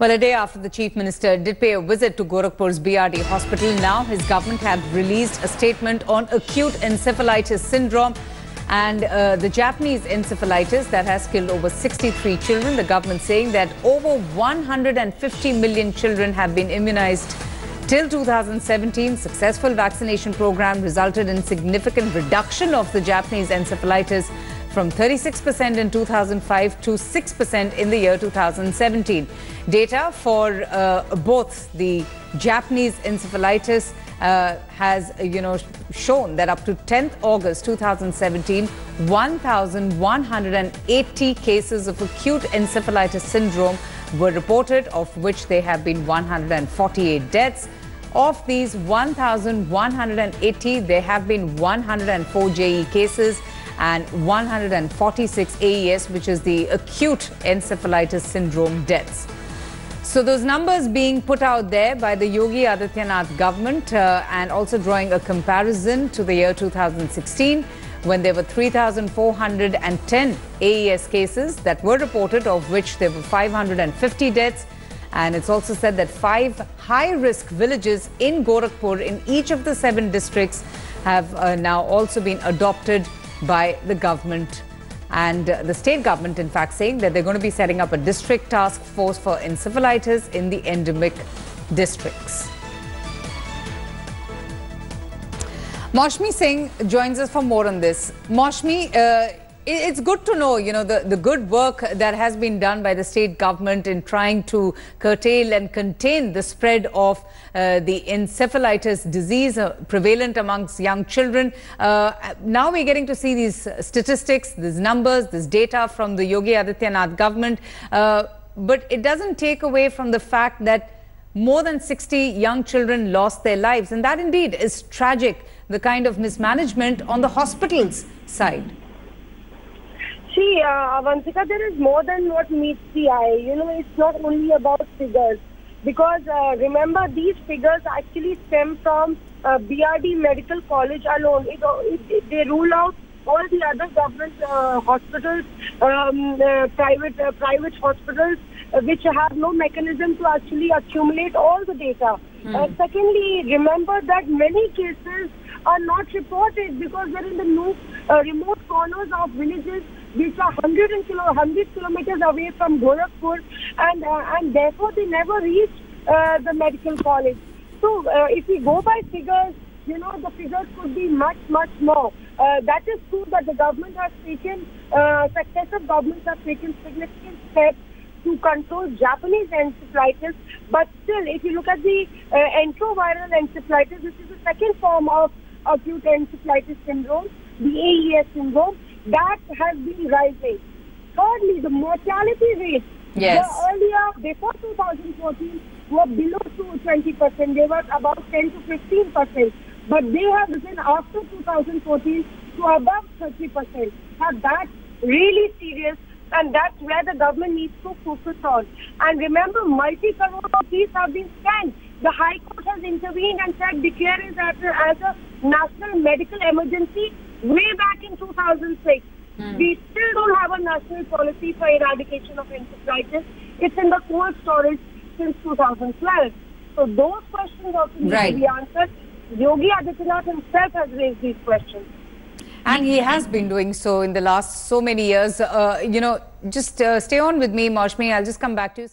Well, a day after the Chief Minister did pay a visit to Gorakhpur's BRD hospital, now his government had released a statement on acute encephalitis syndrome and the Japanese encephalitis that has killed over 63 children. The government saying that over 150 million children have been immunized till 2017. Successful vaccination program resulted in significant reduction of the Japanese encephalitis from 36% in 2005 to 6% in the year 2017. Data for both the Japanese encephalitis has shown that up to 10th August 2017, 1,180 cases of acute encephalitis syndrome were reported, of which there have been 148 deaths. Of these 1,180, there have been 104 JE cases and 146 AES, which is the acute encephalitis syndrome deaths. So those numbers being put out there by the Yogi Adityanath government and also drawing a comparison to the year 2016, when there were 3,410 AES cases that were reported, of which there were 550 deaths. And it's also said that 5 high-risk villages in Gorakhpur in each of the 7 districts have now also been adopted by the government and the state government, in fact, saying that they're going to be setting up a district task force for encephalitis in the endemic districts. Maushmi Singh joins us for more on this. Maushmi, it's good to know, the good work that has been done by the state government in trying to curtail and contain the spread of the encephalitis disease prevalent amongst young children. Now we're getting to see these statistics, these numbers, this data from the Yogi Adityanath government. But it doesn't take away from the fact that more than 60 young children lost their lives. And that indeed is tragic, the kind of mismanagement on the hospital's side. See, Avansika, there is more than what meets the eye. It's not only about figures. Because remember, these figures actually stem from BRD Medical College alone. They rule out all the other government hospitals, private hospitals, which have no mechanism to actually accumulate all the data. Secondly, remember that many cases are not reported because they're in the remote corners of villages which are 100 kilometers away from Gorakhpur, and therefore they never reach the medical college. So if we go by figures, the figures could be much, much more. That is true that the government has taken, successive governments have taken significant steps to control Japanese encephalitis, but still, if you look at the enteroviral encephalitis, which is the second form of acute encephalitis syndrome, the AES syndrome, that has been rising. Thirdly, the mortality rate. Yes. Earlier, before 2014, were below 20%. They were about 10 to 15%. But they have risen after 2014 to above 30%. Now, that's really serious. And that's where the government needs to focus on. And remember, multi-crore rupees have been spent. The High Court has intervened and said declare it as a national medical emergency way back in 2006. We still don't have a national policy for eradication of encephalitis. It's in the cold storage since 2012. So those questions also need to be answered. Yogi Adityanath himself has raised these questions. And he has been doing so in the last so many years. Just stay on with me, Maushmi. I'll just come back to you.